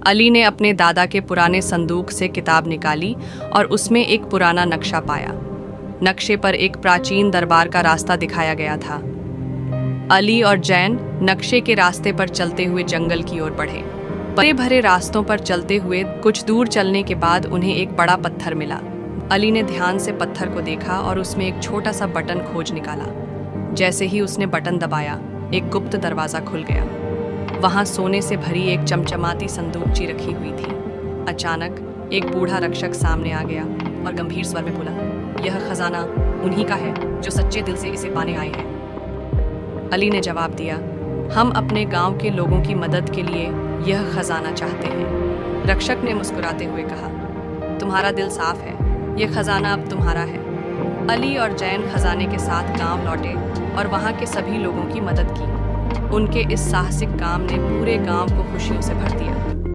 अली ने अपने दादा के पुराने संदूक से किताब निकाली और उसमें एक पुराना नक्शा पाया। नक्शे पर एक प्राचीन दरबार का रास्ता दिखाया गया था। अली और जैन नक्शे के रास्ते पर चलते हुए जंगल की ओर बढ़े। बड़े भरे रास्तों पर चलते हुए कुछ दूर चलने के बाद उन्हें एक बड़ा पत्थर मिला। अली ने ध्यान से पत्थर को देखा और उसमें एक छोटा सा बटन खोज निकाला। जैसे ही उसने बटन दबाया, एक गुप्त दरवाजा खुल गया। वहां सोने से भरी एक चमचमाती संदूकची रखी हुई थी। अचानक एक बूढ़ा रक्षक सामने आ गया और गंभीर स्वर में बोला, यह खजाना उन्हीं का है जो सच्चे दिल से इसे पाने आए हैं। अली ने जवाब दिया, हम अपने गांव के लोगों की मदद के लिए यह खजाना चाहते हैं। रक्षक ने मुस्कुराते हुए कहा, तुम्हारा दिल साफ है, यह खजाना अब तुम्हारा है। अली और जैन खजाने के साथ गांव लौटे और वहां के सभी लोगों की मदद की। उनके इस साहसिक काम ने पूरे गांव को खुशियों से भर दिया।